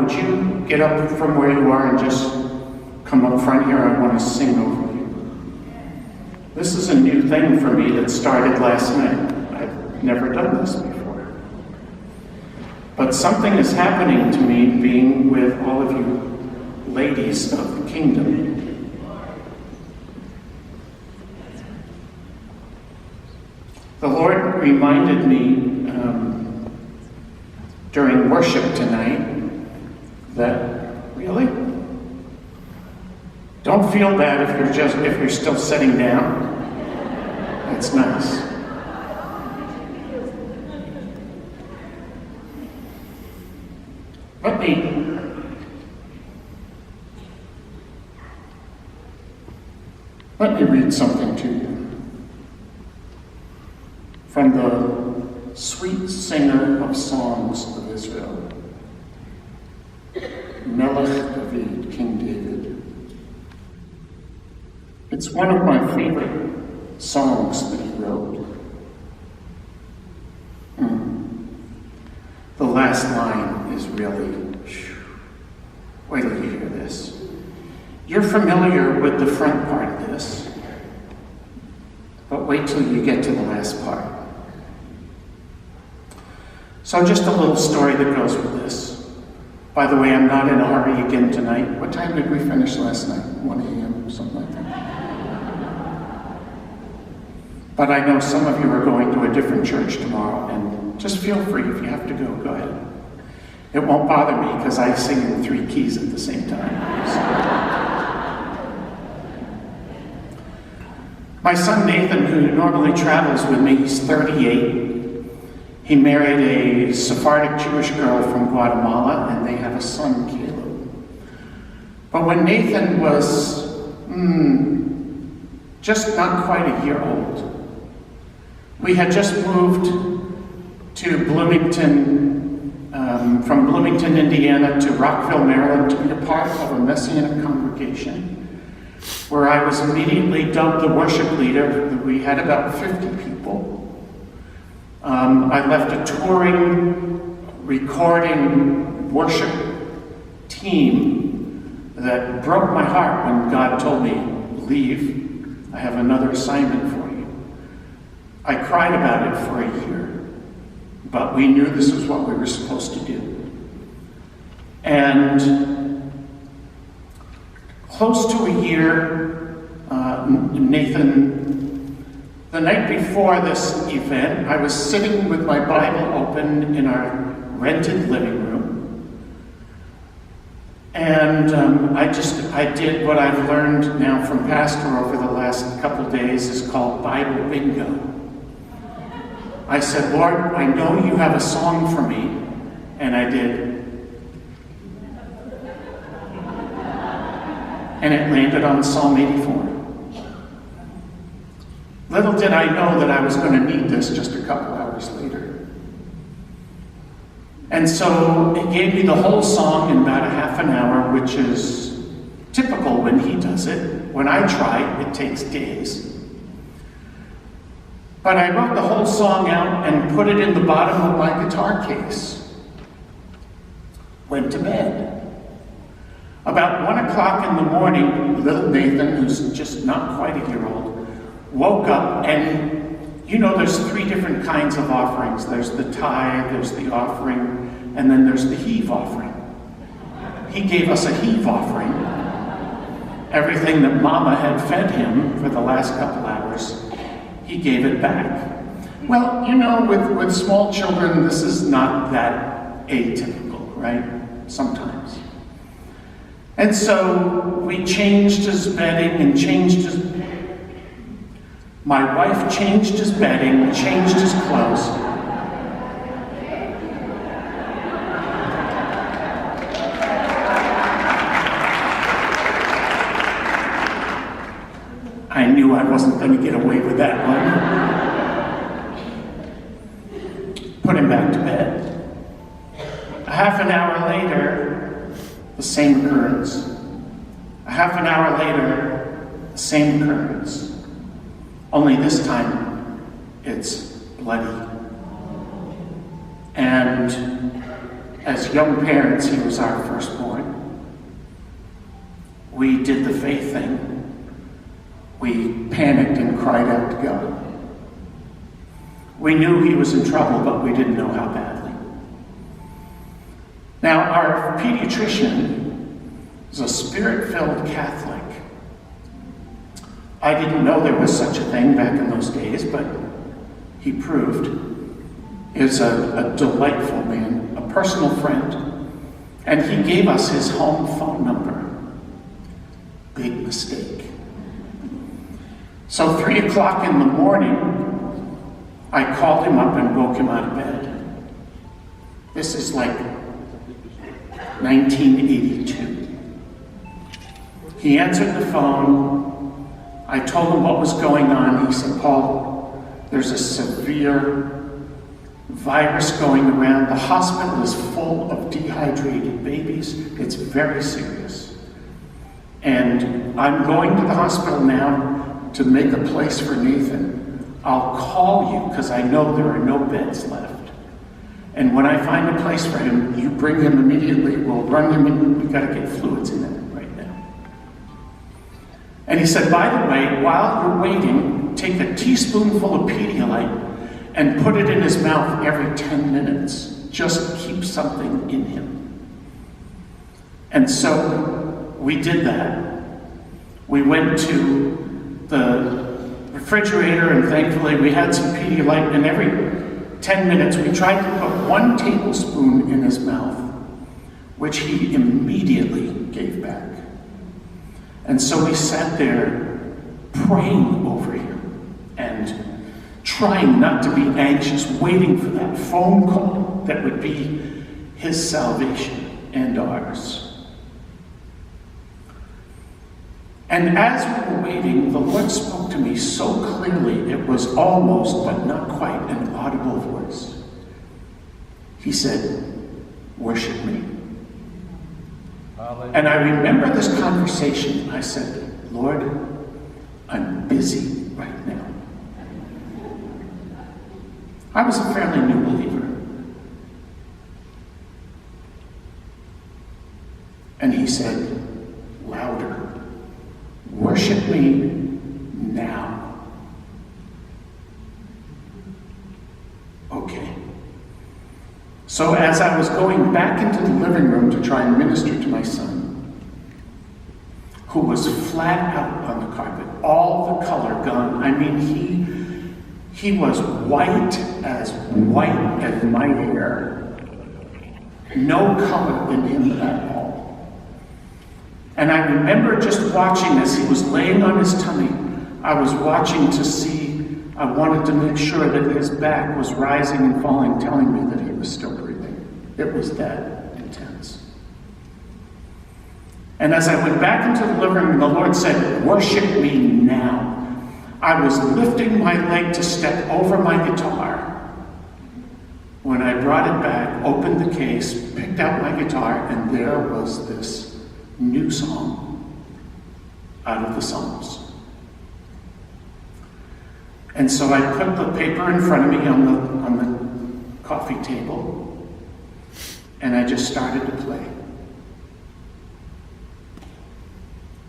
would you get up from where you are and just come up front here? I want to sing over you. This is a new thing for me that started last night. I've never done this before. But something is happening to me being with all of you ladies of the kingdom. The Lord reminded me during worship tonight that, really? Don't feel bad if you're still sitting down. It's nice. Let me read something to you from the sweet singer of songs of Israel, Melech David, King David. It's one of my favorite songs that he wrote. The last line is really, wait till you hear this. You're familiar with the front part of this, but wait till you get to the last part. So just a little story that goes with this. By the way, I'm not in a hurry again tonight. What time did we finish last night? 1 a.m., something like that. But I know some of you are going to a different church tomorrow, and just feel free if you have to go, go ahead. It won't bother me because I sing in 3 keys at the same time. So. My son Nathan, who normally travels with me, he's 38. He married a Sephardic Jewish girl from Guatemala, and they have a son, Caleb. But when Nathan was just not quite a year old, we had just moved to Bloomington, from Bloomington, Indiana to Rockville, Maryland, to be a part of a Messianic congregation, where I was immediately dubbed the worship leader. We had about 50 people. I left a touring, recording worship team that broke my heart when God told me, leave, I have another assignment for you. I cried about it for a year, but we knew this was what we were supposed to do. And close to a year, Nathan, the night before this event, I was sitting with my Bible open in our rented living room. And I did what I've learned now from Pastor over the last couple days is called Bible bingo. I said, Lord, I know you have a song for me. And I did. And it landed on Psalm 84. Little did I know that I was going to need this just a couple hours later. And so it gave me the whole song in about a half an hour, which is typical when he does it. When I try, it takes days. But I wrote the whole song out and put it in the bottom of my guitar case. Went to bed. About 1 o'clock in the morning, little Nathan, who's just not quite a year old, woke up, and you know there's 3 different kinds of offerings. There's the tithe, there's the offering, and then there's the heave offering. He gave us a heave offering. Everything that Mama had fed him for the last couple hours, he gave it back. Well, you know, with small children, this is not that atypical, right? Sometimes. And so we changed his bedding and changed his... My wife changed his bedding, changed his clothes. I knew I wasn't going to get away with that one. Put him back to bed. A half an hour later, the same occurrence. A half an hour later, the same occurrence. Only this time, it's bloody. And As young parents, he was our firstborn. We did the faith thing. We panicked and cried out to God. We knew he was in trouble, but we didn't know how badly. Now, our pediatrician is a Spirit-filled Catholic. I didn't know there was such a thing back in those days, but he proved. Is a delightful man, a personal friend, and he gave us his home phone number. Big mistake. So 3 o'clock in the morning, I called him up and woke him out of bed. This is like 1982. He answered the phone. I told him what was going on. He said, "Paul, there's a severe virus going around. The hospital is full of dehydrated babies. It's very serious. And I'm going to the hospital now to make a place for Nathan. I'll call you because I know there are no beds left. And when I find a place for him, you bring him immediately. We'll run him in. We've got to get fluids in him right now." And he said, "By the way, while you're waiting, take a teaspoonful of Pedialyte and put it in his mouth every 10 minutes. Just keep something in him." And so we did that. We went to the refrigerator, and thankfully we had some Pedialyte, and every 10 minutes we tried to put 1 tablespoon in his mouth, which he immediately gave back. And so we sat there praying over him and trying not to be anxious, waiting for that phone call that would be his salvation and ours. And as we were waiting, the Lord spoke to me so clearly, it was almost, but not quite, an audible voice. He said, "Worship me." And I remember this conversation. I said, "Lord, I'm busy right now." I was a fairly new believer. And he said, louder, "Worship me now." Okay. So as I was going back into the living room to try and minister to my son, who was flat out on the carpet, all the color gone. I mean, he was white as my hair. No color in him at all. And I remember just watching as he was laying on his tummy. I was watching to see, I wanted to make sure that his back was rising and falling, telling me that he was still breathing. It was that intense. And as I went back into the living room, the Lord said, "Worship me now." I was lifting my leg to step over my guitar when I brought it back, opened the case, picked out my guitar, and there was this new song out of the Psalms. And so I put the paper in front of me on the coffee table, and I just started to play.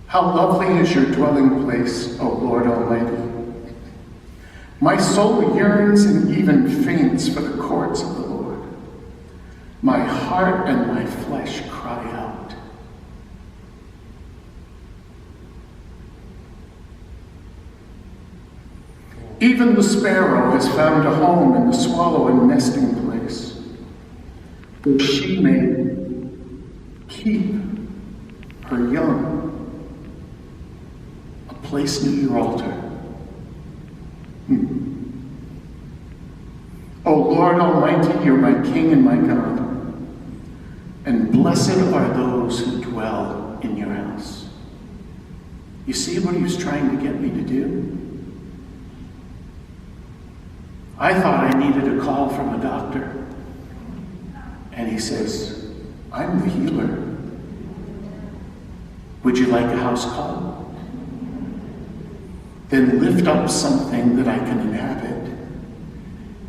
How lovely is your dwelling place, O Lord Almighty. My soul yearns and even faints for the courts of the Lord. My heart and my flesh cry out. Even the sparrow has found a home and the swallow a nesting place, where she may keep her young, a place near your altar. O Lord Almighty, you're my King and my God, and blessed are those who dwell in your house. You see what he was trying to get me to do? I thought I needed a call from a doctor. And he says, I'm the healer. Would you like a house call? Then lift up something that I can inhabit.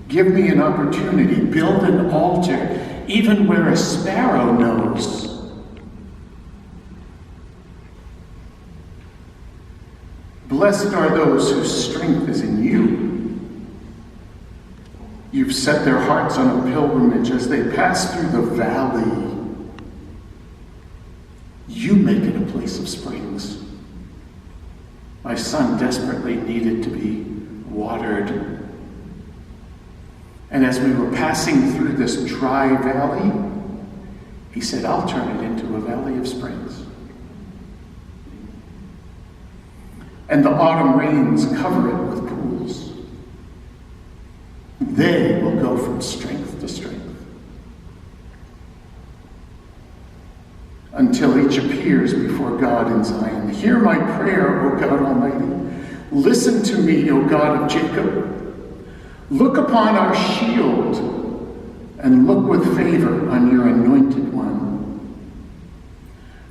Give me an opportunity. Build an altar. even where a sparrow knows. Blessed are those whose strength is in you. You've set their hearts on a pilgrimage as they pass through the valley. You make it a place of springs. My son desperately needed to be watered. And as we were passing through this dry valley, he said, I'll turn it into a valley of springs. And the autumn rains cover it with pools. They will go from strength to strength, until each appears before God in Zion. Hear my prayer, O God Almighty. Listen to me, O God of Jacob. Look upon our shield, and look with favor on your anointed one.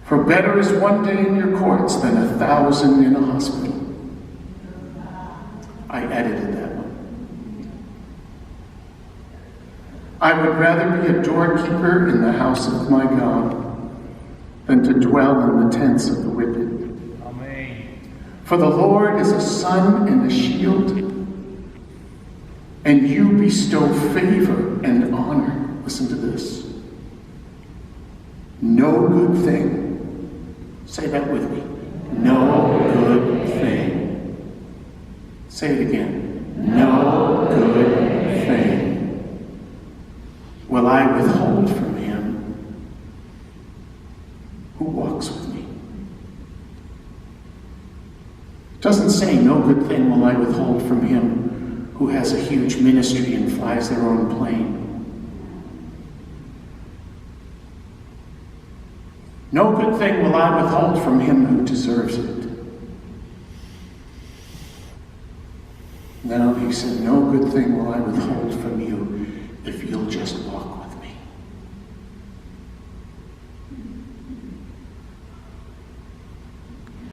For better is one day in your courts than 1,000 in a hospital. I edited that one. I would rather be a doorkeeper in the house of my God than to dwell in the tents of the wicked. Amen. For the Lord is a sun and a shield, and you bestow favor and honor. Listen to this. No good thing. Say that with me. No good thing. Say it again. No good thing will I withhold from him who walks with me. It doesn't say no good thing will I withhold from him who has a huge ministry and flies their own plane. No good thing will I withhold from him who deserves it. No, he said, no good thing will I withhold from you if you'll just walk with me.